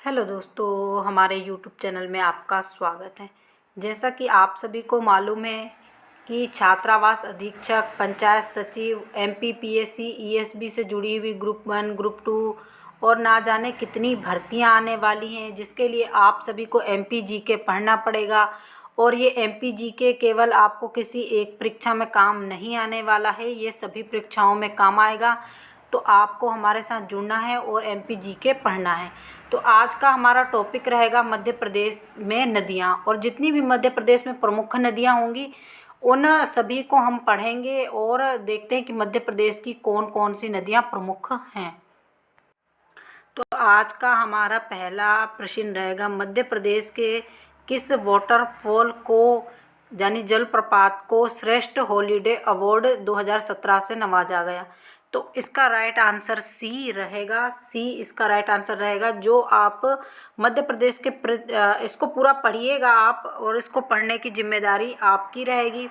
Hello दोस्तों, हमारे YouTube channel में आपका स्वागत है। जैसा कि आप सभी को मालूम है कि छात्रावास अधीक्षक, पंचायत सचिव, एमपीपीएससी, ईएसबी से जुड़ी हुई ग्रुप 1, ग्रुप 2 और ना जाने कितनी भर्तियां आने वाली हैं, जिसके लिए आप सभी को एमपीजीके पढ़ना पड़ेगा। और ये एमपीजीके केवल आपको किसी एक परीक्षा में काम नहीं आने वाला है, ये सभी परीक्षाओं में काम आएगा। तो आपको हमारे साथ जुड़ना है और एमपीजीके पढ़ना है। तो आज का हमारा टॉपिक रहेगा मध्य प्रदेश में नदियाँ, और जितनी भी मध्य प्रदेश में प्रमुख नदियाँ होंगी उन सभी को हम पढ़ेंगे और देखते हैं कि मध्य प्रदेश की कौन कौन सी नदियाँ प्रमुख हैं। तो आज का हमारा पहला प्रश्न रहेगा, मध्य प्रदेश के किस वाटरफॉल को यानी जलप्रपात को श्रेष्ठ हॉलीडे अवार्ड 2017 से नवाजा गया। तो इसका राइट आंसर सी रहेगा। सी इसका राइट आंसर रहेगा। जो आप मध्य प्रदेश के इसको पूरा पढ़िएगा आप, और इसको पढ़ने की जिम्मेदारी आपकी रहेगी,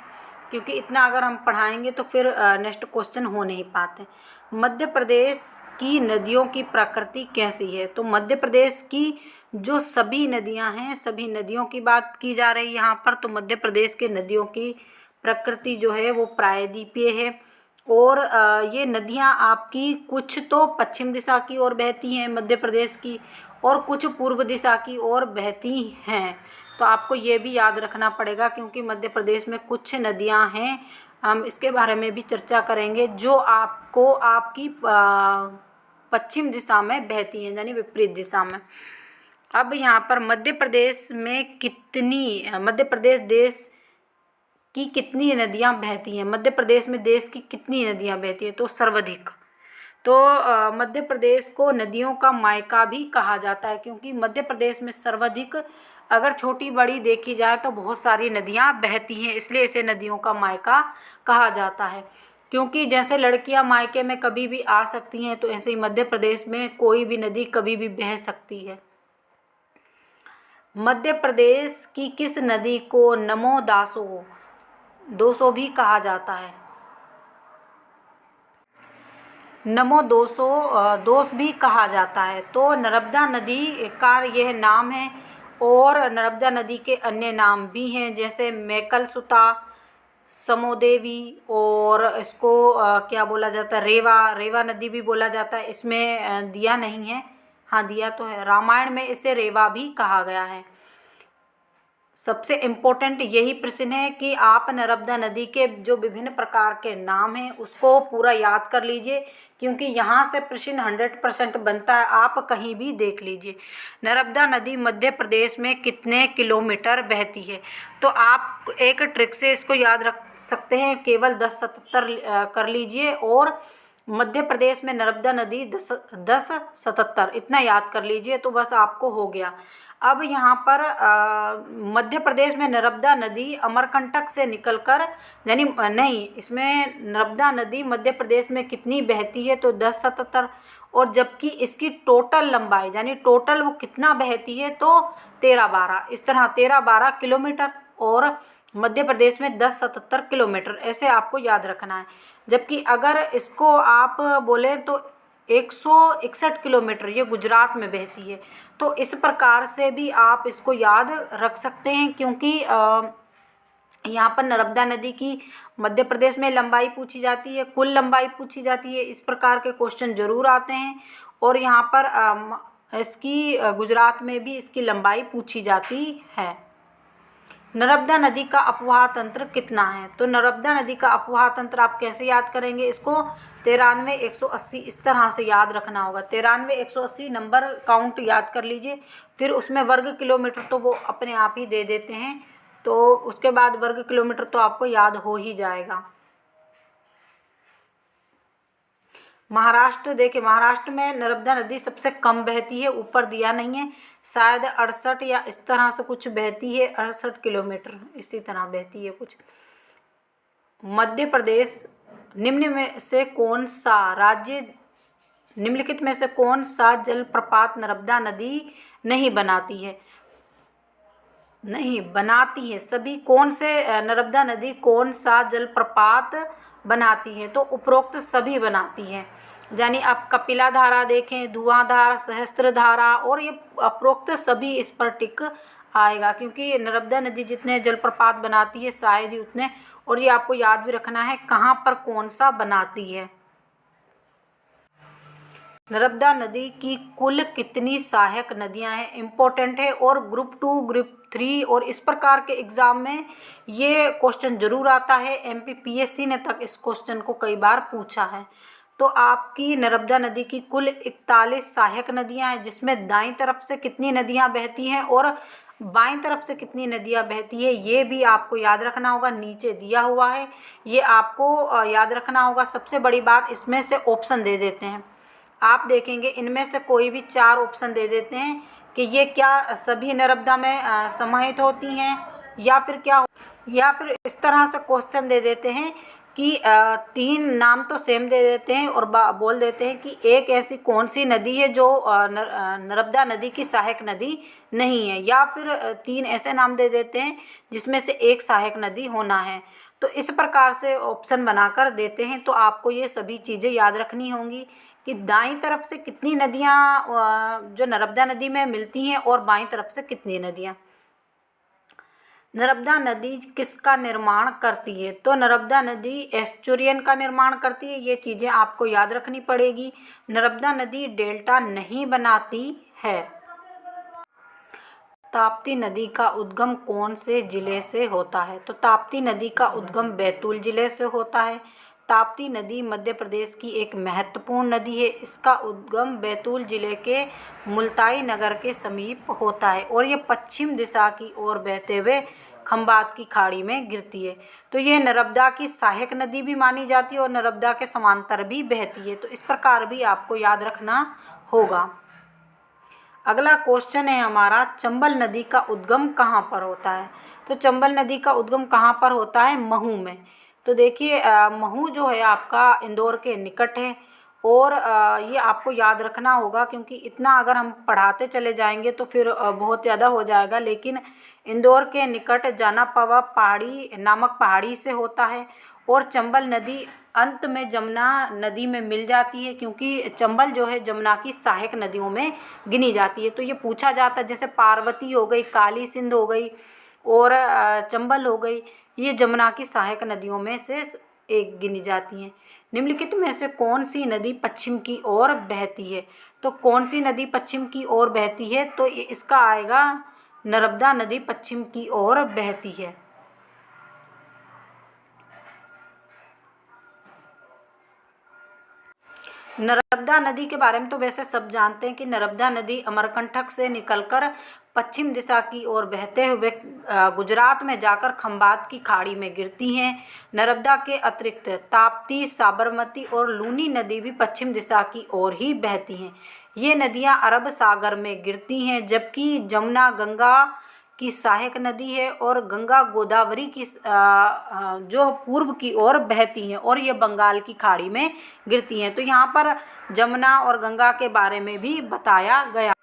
क्योंकि इतना अगर हम पढ़ाएंगे तो फिर नेक्स्ट क्वेश्चन हो नहीं पाते। मध्य प्रदेश की नदियों की प्रकृति कैसी है? तो मध्य प्रदेश की जो सभी नदियां हैं, सभी नदियों की बात की जा रही है यहाँ पर। तो मध्य प्रदेश के नदियों की प्रकृति जो है वो प्रायद्वीपीय है। और ये नदियां आपकी कुछ तो पश्चिम दिशा की ओर बहती हैं मध्य प्रदेश की, और कुछ पूर्व दिशा की ओर बहती हैं। तो आपको ये भी याद रखना पड़ेगा, क्योंकि मध्य प्रदेश में कुछ नदियां हैं, हम इसके बारे में भी चर्चा करेंगे, जो आपको आपकी पश्चिम दिशा में बहती हैं, यानी विपरीत दिशा में। अब यहाँ पर मध्य प्रदेश देश की कितनी नदियाँ बहती हैं? मध्य प्रदेश में देश की कितनी नदियाँ बहती हैं? तो सर्वाधिक। तो मध्य प्रदेश को नदियों का मायका भी कहा जाता है, क्योंकि मध्य प्रदेश में सर्वाधिक, अगर छोटी बड़ी देखी जाए तो बहुत सारी नदियाँ बहती हैं, इसलिए इसे नदियों का मायका कहा जाता है। क्योंकि जैसे लड़कियां मायके में कभी भी आ सकती हैं, तो ऐसे ही मध्य प्रदेश में कोई भी नदी कभी भी बह सकती है। मध्य प्रदेश की किस नदी को नमो दोसो भी कहा जाता है? नमो दोष भी कहा जाता है। तो नर्मदा नदी का यह नाम है, और नर्मदा नदी के अन्य नाम भी हैं, जैसे मैकलसुता, समोदेवी, और इसको क्या बोला जाता है, रेवा नदी भी बोला जाता है। इसमें दिया नहीं है, हाँ दिया तो है, रामायण में इसे रेवा भी कहा गया है। सबसे इम्पोर्टेंट यही प्रश्न है कि आप नर्मदा नदी के जो विभिन्न प्रकार के नाम हैं उसको पूरा याद कर लीजिए, क्योंकि यहाँ से प्रश्न 100% बनता है, आप कहीं भी देख लीजिए। नर्मदा नदी मध्य प्रदेश में कितने किलोमीटर बहती है? तो आप एक ट्रिक से इसको याद रख सकते हैं, केवल 1077 कर लीजिए, और मध्य प्रदेश में नर्मदा नदी 1077 इतना याद कर लीजिए, तो बस आपको हो गया। अब यहाँ पर मध्य प्रदेश में नर्मदा नदी अमरकंटक से निकलकर, यानी नहीं, इसमें नर्मदा नदी मध्य प्रदेश में कितनी बहती है? तो 1077। और जबकि इसकी टोटल लंबाई, यानी टोटल वो कितना बहती है, तो 1312, इस तरह 1312 किलोमीटर, और मध्य प्रदेश में 1077 किलोमीटर, ऐसे आपको याद रखना है। जबकि अगर इसको आप बोलें तो 161 किलोमीटर ये गुजरात में बहती है। तो इस प्रकार से भी आप इसको याद रख सकते हैं, क्योंकि यहाँ पर नर्मदा नदी की मध्य प्रदेश में लंबाई पूछी जाती है, कुल लंबाई पूछी जाती है, इस प्रकार के क्वेश्चन जरूर आते हैं। और यहाँ पर इसकी गुजरात में भी इसकी लंबाई पूछी जाती है। नर्मदा नदी का अपवाह तंत्र कितना है? तो नर्मदा नदी का अपवाह तंत्र आप कैसे याद करेंगे? इसको 93, 180 इस तरह से याद रखना होगा। 93, 180 नंबर काउंट याद कर लीजिए, फिर उसमें वर्ग किलोमीटर तो वो अपने आप ही दे देते हैं, तो उसके बाद वर्ग किलोमीटर तो आपको याद हो ही जाएगा। महाराष्ट्र, देखिए महाराष्ट्र में नर्मदा नदी सबसे कम बहती है, ऊपर दिया नहीं है, शायद 68 या इस तरह से कुछ बहती है, 68 किलोमीटर इसी तरह बहती है कुछ। मध्य प्रदेश निम्नलिखित में से कौन सा जलप्रपात नर्मदा नदी नहीं बनाती है? सभी कौन से नर्मदा नदी कौन सा जलप्रपात बनाती है? तो उपरोक्त सभी बनाती हैं। यानी आप कपिला धारा देखें, धुआंधार, सहस्त्रधारा, और ये उपरोक्त सभी इस पर टिक आएगा, क्योंकि नर्मदा नदी जितने जलप्रपात बनाती है शायद ही उतने, और ये आपको याद भी रखना है कहाँ पर कौन सा बनाती है। नर्मदा नदी की कुल कितनी सहायक नदियां हैं, इम्पोर्टेंट है, और ग्रुप 2, ग्रुप 3 और इस प्रकार के एग्जाम में ये क्वेश्चन जरूर आता है। MPPSC ने तक इस क्वेश्चन को कई बार पूछा है। तो आपकी नर्मदा नदी की कुल 41 सहायक नदियां हैं, जिसमें दाईं तरफ से कितनी नदियां बहती हैं और बाईं तरफ से कितनी नदियां बहती है, ये भी आपको याद रखना होगा। नीचे दिया हुआ है, ये आपको याद रखना होगा। सबसे बड़ी बात, इसमें से ऑप्शन दे देते हैं, आप देखेंगे इनमें से कोई भी 4 ऑप्शन दे देते हैं कि ये क्या सभी नर्मदा में समाहित होती हैं, या फिर क्या, या फिर इस तरह से क्वेश्चन दे देते हैं कि 3 नाम तो सेम दे देते हैं और बोल देते हैं कि एक ऐसी कौन सी नदी है जो नर्मदा नदी की सहायक नदी नहीं है, या फिर 3 ऐसे नाम दे देते हैं जिसमें से एक सहायक नदी होना है। तो इस प्रकार से ऑप्शन बनाकर देते हैं। तो आपको ये सभी चीज़ें याद रखनी होंगी कि दाईं तरफ से कितनी नदियाँ जो नर्मदा नदी में मिलती हैं और बाईं तरफ से कितनी नदियाँ। नर्मदा नदी किसका निर्माण करती है, तो नर्मदा नदी एस्चुरियन का निर्माण करती है। ये चीज़ें आपको याद रखनी पड़ेगी। नर्मदा नदी डेल्टा नहीं बनाती है। ताप्ती नदी का उद्गम कौन से जिले से होता है, तो ताप्ती नदी का उद्गम बैतूल जिले से होता है। ताप्ती नदी मध्य प्रदेश की एक महत्वपूर्ण नदी है। इसका उद्गम बैतूल जिले के मुल्ताई नगर के समीप होता है और ये पश्चिम दिशा की ओर बहते हुए खंबात की खाड़ी में गिरती है। तो ये नर्मदा की सहायक नदी भी मानी जाती है और नर्मदा के समांतर भी बहती है। तो इस प्रकार भी आपको याद रखना होगा। अगला क्वेश्चन है हमारा, चंबल नदी का उद्गम कहाँ पर होता है, तो चंबल नदी का उद्गम कहाँ पर होता है, महू में। तो देखिए महू जो है आपका इंदौर के निकट है, और ये आपको याद रखना होगा, क्योंकि इतना अगर हम पढ़ाते चले जाएंगे तो फिर बहुत ज़्यादा हो जाएगा। लेकिन इंदौर के निकट जानापवा पहाड़ी नामक पहाड़ी से होता है, और चंबल नदी अंत में जमुना नदी में मिल जाती है, क्योंकि चंबल जो है जमुना की सहायक नदियों में गिनी जाती है। तो ये पूछा जाता है, जैसे पार्वती हो गई, काली सिंध हो गई और चंबल हो गई, ये जमुना की सहायक नदियों में से एक गिनी जाती हैं। निम्नलिखित में से कौन सी नदी पश्चिम की ओर बहती है, तो कौन सी नदी पश्चिम की ओर बहती है, तो इसका आएगा नर्मदा नदी पश्चिम की ओर बहती है। नर्मदा नदी के बारे में तो वैसे सब जानते हैं कि नर्मदा नदी अमरकंटक से निकलकर पश्चिम दिशा की ओर बहते हुए गुजरात में जाकर खंबात की खाड़ी में गिरती हैं। नर्मदा के अतिरिक्त ताप्ती, साबरमती और लूनी नदी भी पश्चिम दिशा की ओर ही बहती हैं। ये नदियां अरब सागर में गिरती हैं, जबकि जमुना गंगा की सहायक नदी है और गंगा गोदावरी की जो पूर्व की ओर बहती हैं और ये बंगाल की खाड़ी में गिरती हैं। तो यहाँ पर जमुना और गंगा के बारे में भी बताया गया।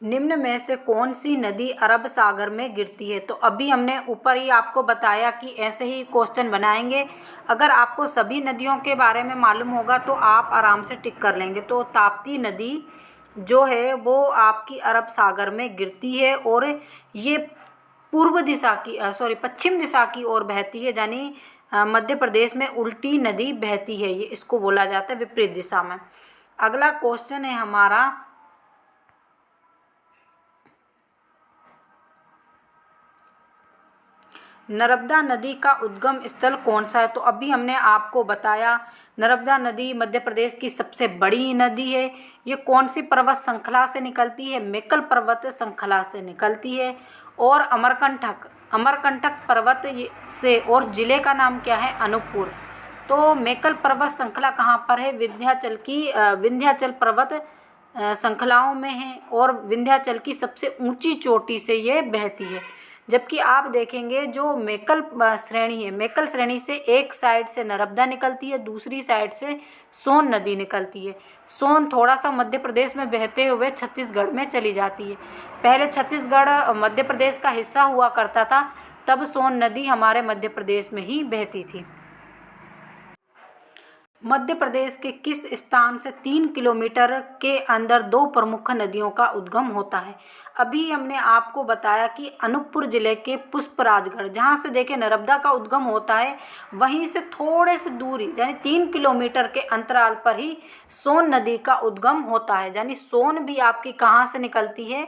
निम्न में से कौन सी नदी अरब सागर में गिरती है, तो अभी हमने ऊपर ही आपको बताया कि ऐसे ही क्वेश्चन बनाएंगे। अगर आपको सभी नदियों के बारे में मालूम होगा तो आप आराम से टिक कर लेंगे। तो ताप्ती नदी जो है वो आपकी अरब सागर में गिरती है और ये पूर्व दिशा की पश्चिम दिशा की ओर बहती है, यानी मध्य प्रदेश में उल्टी नदी बहती है, ये इसको बोला जाता है विपरीत दिशा में। अगला क्वेश्चन है हमारा, नर्मदा नदी का उद्गम स्थल कौन सा है, तो अभी हमने आपको बताया नर्मदा नदी मध्य प्रदेश की सबसे बड़ी नदी है। ये कौन सी पर्वत श्रृंखला से निकलती है, मेकल पर्वत श्रृंखला से निकलती है, और अमरकंटक पर्वत से, और जिले का नाम क्या है, अनूपपुर। तो मेकल पर्वत श्रृंखला कहाँ पर है, विंध्याचल पर्वत श्रृंखलाओं में है, और विंध्याचल की सबसे ऊंची चोटी से ये बहती है। जबकि आप देखेंगे जो मेकल श्रेणी है, मेकल श्रेणी से एक साइड से नर्मदा निकलती है, दूसरी साइड से सोन नदी निकलती है। सोन थोड़ा सा मध्य प्रदेश में बहते हुए छत्तीसगढ़ में चली जाती है। पहले छत्तीसगढ़ मध्य प्रदेश का हिस्सा हुआ करता था, तब सोन नदी हमारे मध्य प्रदेश में ही बहती थी। मध्य प्रदेश के किस स्थान से 3 किलोमीटर के अंदर दो प्रमुख नदियों का उद्गम होता है? अभी हमने आपको बताया कि अनूपपुर जिले के पुष्पराजगढ़, जहाँ से देखिए नर्मदा का उद्गम होता है, वहीं से थोड़े से दूरी यानी 3 किलोमीटर के अंतराल पर ही सोन नदी का उद्गम होता है। यानी सोन भी आपकी कहाँ से निकलती है?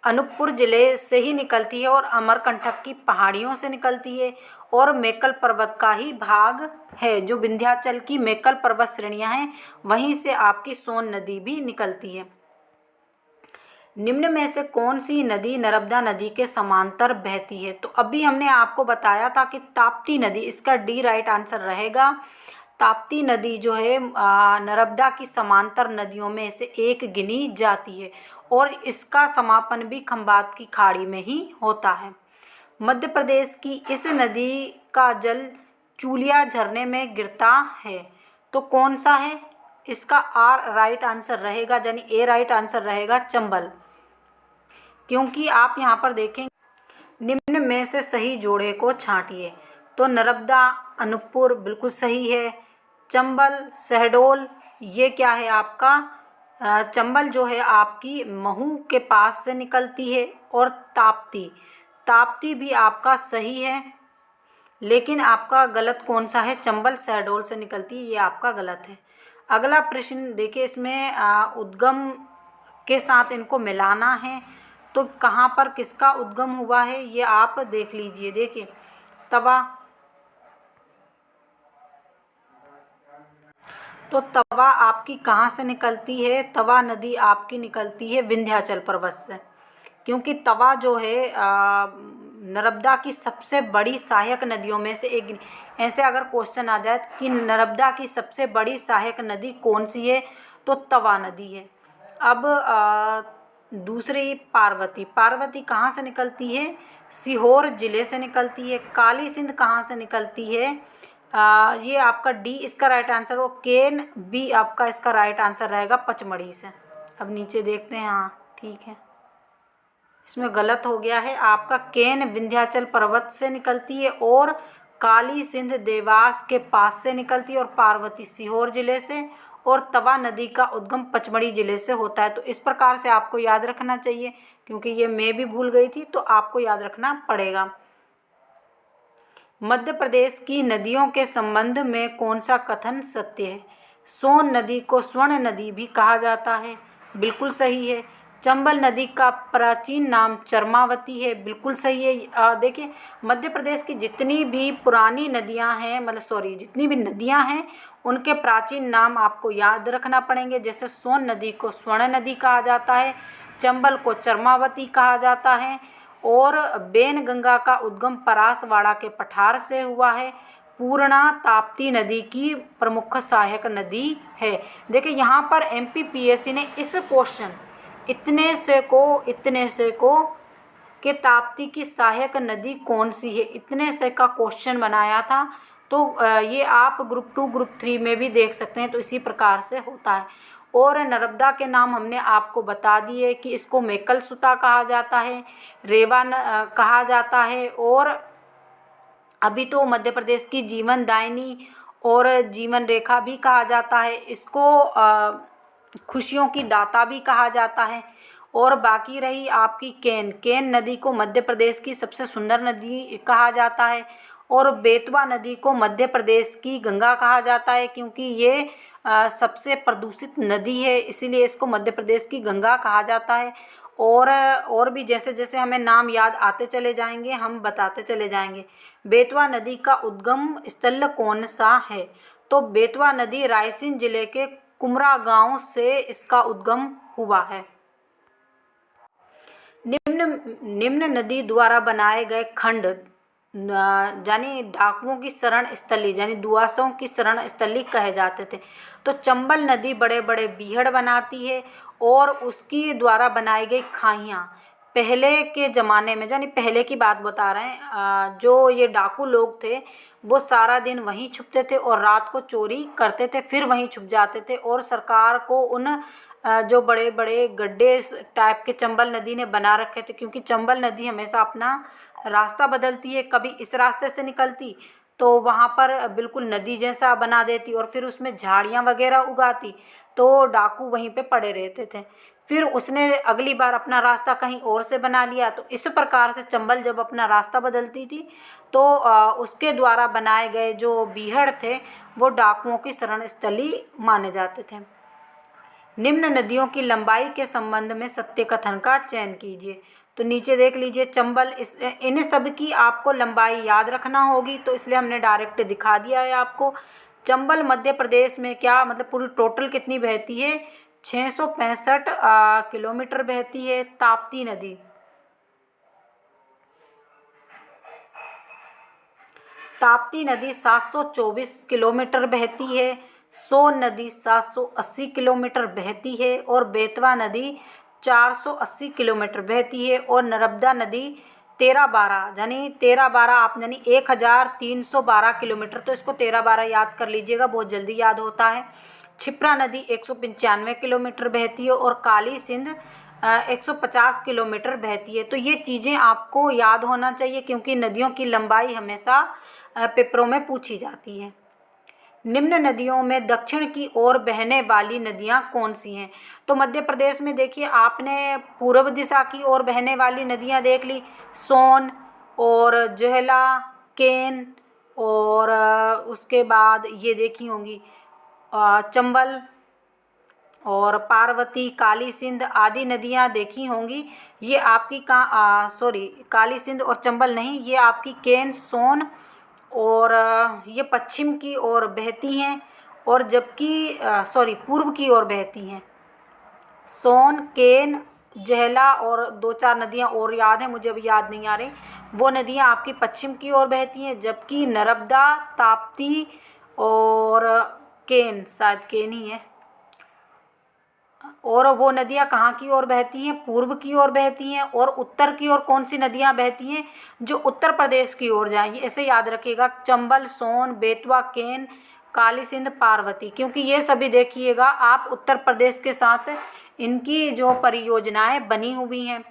अनूपपुर जिले से ही निकलती है और अमरकंटक की पहाड़ियों से निकलती है और मेकल पर्वत का ही भाग है। जो विंध्याचल की मेकल पर्वत श्रेणियां हैं, वहीं से आपकी सोन नदी भी निकलती है। निम्न में से कौन सी नदी नर्मदा नदी के समांतर बहती है? तो अभी हमने आपको बताया था कि ताप्ती नदी, इसका डी राइट आंसर रहेगा। ताप्ती नदी जो है नर्मदा की समांतर नदियों में से एक गिनी जाती है और इसका समापन भी खंबात की खाड़ी में ही होता है। मध्य प्रदेश की इस नदी का जल चूलिया झरने में गिरता है, तो कौन सा है? इसका आर राइट आंसर रहेगा, यानी ए राइट आंसर रहेगा चंबल। क्योंकि आप यहाँ पर देखें, निम्न में से सही जोड़े को छांटिए। तो नर्मदा, अनूपपुर बिल्कुल सही है। चंबल, शहडोल, ये क्या है आपका? चंबल जो है आपकी महू के पास से निकलती है और ताप्ती, ताप्ती भी आपका सही है, लेकिन आपका गलत कौन सा है? चंबल शहडोल से निकलती है, ये आपका गलत है। अगला प्रश्न देखिए, इसमें उद्गम के साथ इनको मिलाना है, तो कहाँ पर किसका उद्गम हुआ है ये आप देख लीजिए। देखिए तवा, तो तवा आपकी कहाँ से निकलती है? तवा नदी आपकी निकलती है विंध्याचल पर्वत से, क्योंकि तवा जो है नर्मदा की सबसे बड़ी सहायक नदियों में से एक। ऐसे अगर क्वेश्चन आ जाए कि नर्मदा की सबसे बड़ी सहायक नदी कौन सी है, तो तवा नदी है। अब दूसरी पार्वती, पार्वती कहाँ से निकलती है? सीहोर जिले से निकलती है। काली सिंध कहाँ से निकलती है? ये आपका डी इसका राइट आंसर, और केन बी आपका इसका राइट आंसर रहेगा पचमढ़ी से। अब नीचे देखते हैं, हाँ ठीक है, इसमें गलत हो गया है। आपका केन विंध्याचल पर्वत से निकलती है और काली सिंध देवास के पास से निकलती है और पार्वती सीहोर जिले से, और तवा नदी का उद्गम पचमढ़ी जिले से होता है। तो इस प्रकार से आपको याद रखना चाहिए, क्योंकि ये मैं भी भूल गई थी, तो आपको याद रखना पड़ेगा। मध्य प्रदेश की नदियों के संबंध में कौन सा कथन सत्य है? सोन नदी को स्वर्ण नदी भी कहा जाता है, बिल्कुल सही है। चंबल नदी का प्राचीन नाम चरमावती है, बिल्कुल सही है। देखिए मध्य प्रदेश की जितनी भी पुरानी नदियां हैं, जितनी भी नदियां हैं, उनके प्राचीन नाम आपको याद रखना पड़ेंगे। जैसे सोन नदी को स्वर्ण नदी कहा जाता है, चंबल को चरमावती कहा जाता है, और बेनगंगा का उद्गम परासवाड़ा के पठार से हुआ है। पूर्णा ताप्ती नदी की प्रमुख सहायक नदी है। देखिए यहाँ पर एमपीपीएससी ने इस क्वेश्चन इतने से को कि ताप्ती की सहायक नदी कौन सी है, इतने से का क्वेश्चन बनाया था। तो ये आप ग्रुप 2 ग्रुप 3 में भी देख सकते हैं। तो इसी प्रकार से होता है। और नर्मदा के नाम हमने आपको बता दिए कि इसको मेकल सुता कहा जाता है, रेवा कहा जाता है, और अभी तो मध्य प्रदेश की जीवन दायिनी और जीवन रेखा भी कहा जाता है। इसको खुशियों की दाता भी कहा जाता है। और बाकी रही आपकी केन नदी को मध्य प्रदेश की सबसे सुंदर नदी कहा जाता है, और बेतवा नदी को मध्य प्रदेश की गंगा कहा जाता है, क्योंकि ये सबसे प्रदूषित नदी है, इसीलिए इसको मध्य प्रदेश की गंगा कहा जाता है। और भी जैसे जैसे हमें नाम याद आते चले जाएंगे, हम बताते चले जाएंगे। बेतवा नदी का उद्गम स्थल कौन सा है? तो बेतवा नदी रायसेन जिले के कुमरा गांव से इसका उद्गम हुआ है। निम्न नदी द्वारा बनाए गए खंड यानी डाकुओं की शरण स्थली, यानी दुआसों की शरण स्थली कहे जाते थे। तो चंबल नदी बड़े बड़े बीहड़ बनाती है, और उसकी द्वारा बनाई गई खाइयाँ पहले के ज़माने में, यानी पहले की बात बता रहे हैं, जो ये डाकू लोग थे वो सारा दिन वहीं छुपते थे और रात को चोरी करते थे, फिर वहीं छुप जाते थे। और सरकार को उन जो बड़े बड़े गड्ढे टाइप के चंबल नदी ने बना रखे थे, क्योंकि चंबल नदी हमेशा अपना रास्ता बदलती है, कभी इस रास्ते से निकलती तो वहाँ पर बिल्कुल नदी जैसा बना देती और फिर उसमें झाड़ियाँ वगैरह उगाती, तो डाकू वहीं पे पड़े रहते थे। फिर उसने अगली बार अपना रास्ता कहीं और से बना लिया। तो इस प्रकार से चंबल जब अपना रास्ता बदलती थी तो उसके द्वारा बनाए गए जो बीहड़ थे वो डाकुओं की शरण स्थली माने जाते थे। निम्न नदियों की लंबाई के संबंध में सत्य कथन का चयन कीजिए। तो नीचे देख लीजिए चंबल, इन्हें सब की आपको लंबाई याद रखना होगी, तो इसलिए हमने डायरेक्ट दिखा दिया है आपको। चंबल मध्य प्रदेश में क्या मतलब पूरी टोटल कितनी बहती है, 665 किलोमीटर बहती है। ताप्ती नदी, ताप्ती नदी 724 किलोमीटर बहती है। सोन नदी 780 किलोमीटर बहती है और बेतवा नदी 480 किलोमीटर बहती है। और नर्मदा नदी 1312 यानी 1312 आप यानी 1312 किलोमीटर, तो इसको 1312 याद कर लीजिएगा, बहुत जल्दी याद होता है। क्षिप्रा नदी 195 किलोमीटर बहती है और काली सिंध 150 किलोमीटर बहती है। तो ये चीज़ें आपको याद होना चाहिए क्योंकि नदियों की लंबाई हमेशा पेपरों में पूछी जाती है। निम्न नदियों में दक्षिण की ओर बहने वाली नदियां कौन सी हैं? तो मध्य प्रदेश में देखिए आपने पूर्व दिशा की ओर बहने वाली नदियां देख ली, सोन और जोहला, केन, और उसके बाद ये देखी होंगी चंबल और पार्वती, काली सिंध आदि नदियां देखी होंगी। ये आपकी काली सिंध और चंबल नहीं, ये आपकी केन, सोन और ये पश्चिम की ओर बहती हैं, और जबकि पूर्व की ओर बहती हैं। सोन, केन, जहला और 2-4 नदियां और याद हैं, मुझे अभी याद नहीं आ रही। वो नदियां आपकी पश्चिम की ओर बहती हैं, जबकि नर्मदा, ताप्ती और केन, शायद केन ही है, और वो नदियां कहाँ की ओर बहती हैं, पूर्व की ओर बहती हैं। और उत्तर की ओर कौन सी नदियां बहती हैं, जो उत्तर प्रदेश की ओर जाएंगी। ऐसे याद रखिएगा, चंबल, सोन, बेतवा, केन, काली सिंध, पार्वती, क्योंकि ये सभी देखिएगा आप उत्तर प्रदेश के साथ इनकी जो परियोजनाएं बनी हुई हैं।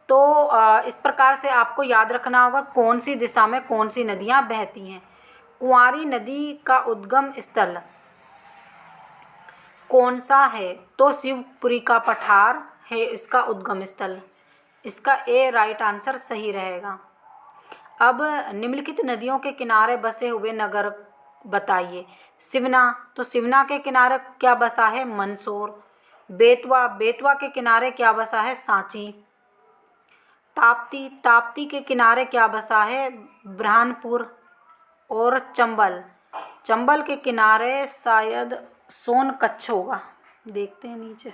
तो इस प्रकार से आपको याद रखना होगा कौन सी दिशा में कौन सी नदियां बहती हैं। कुंवारी नदी का उद्गम स्थल कौन सा है? तो शिवपुरी का पठार है इसका उद्गम स्थल। इसका ए राइट आंसर सही रहेगा। अब निम्नलिखित नदियों के किनारे बसे हुए नगर बताइए। सिवना, तो सिवना के किनारे क्या बसा है, मंदसौर। बेतवा, बेतवा के किनारे क्या बसा है, सांची। ताप्ती, ताप्ती के किनारे क्या बसा है, बुरहानपुर। और चंबल, चंबल के किनारे शायद सोनकच्छ होगा, देखते हैं नीचे।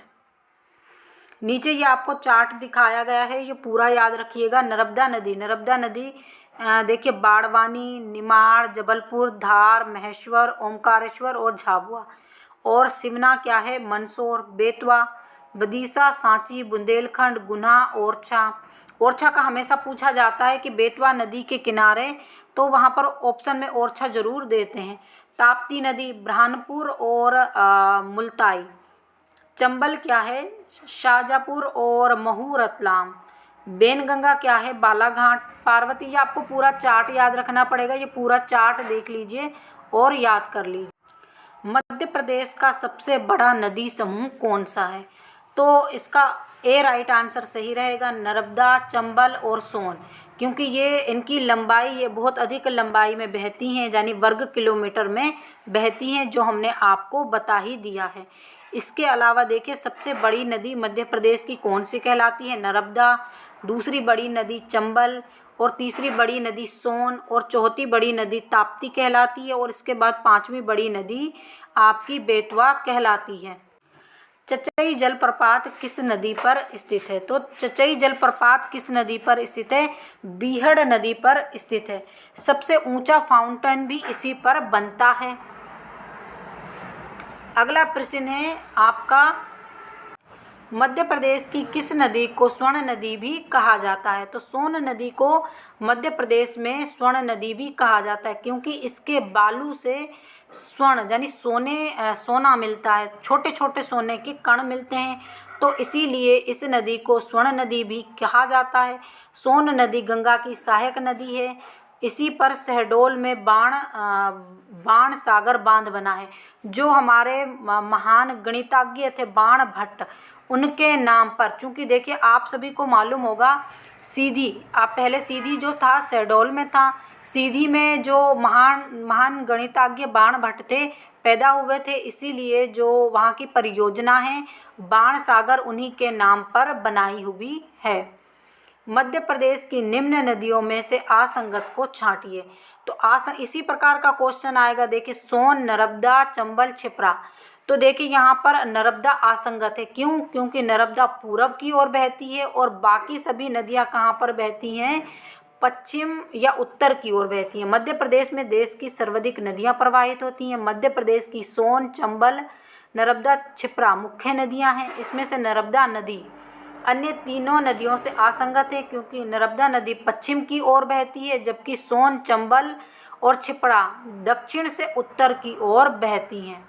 नीचे ये आपको चार्ट दिखाया गया है, ये पूरा याद रखिएगा। नर्मदा नदी, नर्मदा नदी देखिए बाड़वानी, निमाड़, जबलपुर, धार, महेश्वर, ओमकारेश्वर और झाबुआ। और सिवना क्या है, मंदसौर, बेतवा, विदिशा, सांची, बुंदेलखंड, गुना, ओरछा। ओरछा का हमेशा पूछा जाता है कि बेतवा नदी के किनारे, तो वहाँ पर ऑप्शन में ओरछा जरूर देते हैं। ताप्ती नदी, बुरहानपुर और मुल्ताई। चंबल क्या है, शाहजहाँपुर और महू, रतलाम। बेनगंगा क्या है, बालाघाट। पार्वती, ये आपको पूरा चार्ट याद रखना पड़ेगा, ये पूरा चार्ट देख लीजिए और याद कर लीजिए। मध्य प्रदेश का सबसे बड़ा नदी समूह कौन सा है? तो इसका ए राइट आंसर सही रहेगा, नर्मदा, चंबल और सोन, क्योंकि ये इनकी लंबाई ये बहुत अधिक लंबाई में बहती हैं, यानी वर्ग किलोमीटर में बहती हैं, जो हमने आपको बता ही दिया है। इसके अलावा देखिए सबसे बड़ी नदी मध्य प्रदेश की कौन सी कहलाती है, नर्मदा। दूसरी बड़ी नदी चंबल, और तीसरी बड़ी नदी सोन, और चौथी बड़ी नदी ताप्ती कहलाती है, और इसके बाद 5वीं बड़ी नदी आपकी बेतवा कहलाती है। चचई जलप्रपात किस नदी पर स्थित है? तो चचई जलप्रपात किस नदी पर स्थित है, बीहड़ नदी पर स्थित है। सबसे ऊंचा फाउंटेन भी इसी पर बनता है। अगला प्रश्न है आपका, मध्य प्रदेश की किस नदी को स्वर्ण नदी भी कहा जाता है? तो सोन नदी को मध्य प्रदेश में स्वर्ण नदी भी कहा जाता है, क्योंकि इसके बालू से स्वर्ण यानी सोना मिलता है, छोटे छोटे सोने के कण मिलते हैं, तो इसीलिए इस नदी को स्वर्ण नदी भी कहा जाता है। सोन नदी गंगा की सहायक नदी है। इसी पर शहडोल में बाण सागर बांध बना है। जो हमारे महान गणितज्ञ थे बाण भट्ट, उनके नाम पर, चूँकि देखिए आप सभी को मालूम होगा सीधी, आप पहले सीधी जो था शहडोल में था, सीधी में जो महान गणितज्ञ बाण भट्ट थे पैदा हुए थे, इसीलिए जो वहाँ की परियोजना है बाण सागर उन्हीं के नाम पर बनाई हुई है। मध्य प्रदेश की निम्न नदियों में से असंगत को छांटिए। तो इसी प्रकार का क्वेश्चन आएगा, देखिए सोन, नर्मदा, चंबल, क्षिप्रा। तो देखिए यहाँ पर नर्मदा असंगत है, क्यों? क्योंकि नर्मदा पूरब की ओर बहती है और बाकी सभी नदियाँ कहाँ पर बहती हैं? पश्चिम या उत्तर की ओर बहती हैं। मध्य प्रदेश में देश की सर्वाधिक नदियाँ प्रवाहित होती हैं। मध्य प्रदेश की सोन, चंबल, नर्मदा, क्षिप्रा मुख्य नदियाँ हैं। इसमें से नर्मदा नदी अन्य तीनों नदियों से असंगत है, क्योंकि नर्मदा नदी पश्चिम की ओर बहती है, जबकि सोन, चंबल और क्षिप्रा दक्षिण से उत्तर की ओर बहती हैं।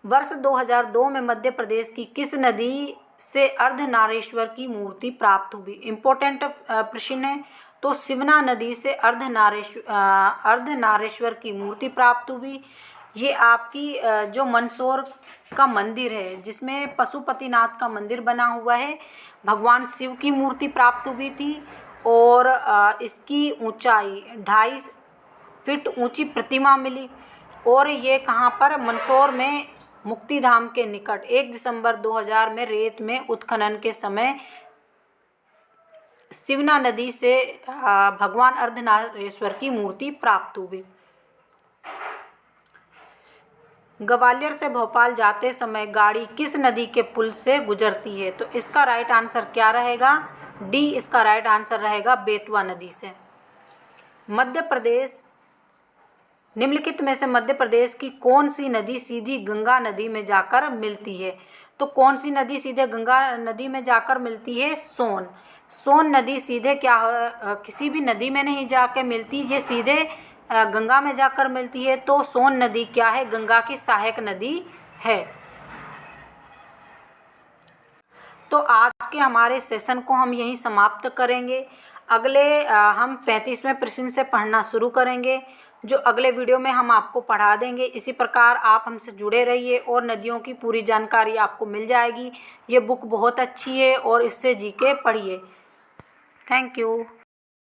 वर्ष 2002 में मध्य प्रदेश की किस नदी से अर्धनारीश्वर की मूर्ति प्राप्त हुई? इम्पोर्टेंट प्रश्न है। तो शिवना नदी से अर्धनारीश्वर की मूर्ति प्राप्त हुई। ये आपकी जो मंदसौर का मंदिर है जिसमें पशुपतिनाथ का मंदिर बना हुआ है, भगवान शिव की मूर्ति प्राप्त हुई थी और इसकी ऊंचाई 2.5 फीट ऊंची प्रतिमा मिली। और ये कहाँ पर? मंदसौर में मुक्तिधाम के निकट 1 दिसंबर 2000 में रेत में उत्खनन के समय शिवना नदी से भगवान अर्धनारीश्वर की मूर्ति प्राप्त हुई। ग्वालियर से भोपाल जाते समय गाड़ी किस नदी के पुल से गुजरती है? तो इसका राइट आंसर क्या रहेगा? डी इसका राइट आंसर रहेगा, बेतवा नदी से। मध्य प्रदेश, निम्नलिखित में से मध्य प्रदेश की कौन सी नदी सीधी गंगा नदी में जाकर मिलती है? तो कौन सी नदी सीधे गंगा नदी में जाकर मिलती है? सोन। सोन नदी सीधे किसी भी नदी में नहीं जाकर मिलती, ये सीधे गंगा में जाकर मिलती है। तो सोन नदी क्या है? गंगा की सहायक नदी है। तो आज के हमारे सेशन को हम यहीं समाप्त करेंगे। अगले हम 35वें प्रश्न से पढ़ना शुरू करेंगे, जो अगले वीडियो में हम आपको पढ़ा देंगे। इसी प्रकार आप हमसे जुड़े रहिए और नदियों की पूरी जानकारी आपको मिल जाएगी। ये बुक बहुत अच्छी है और इससे जीके पढ़िए। Thank you.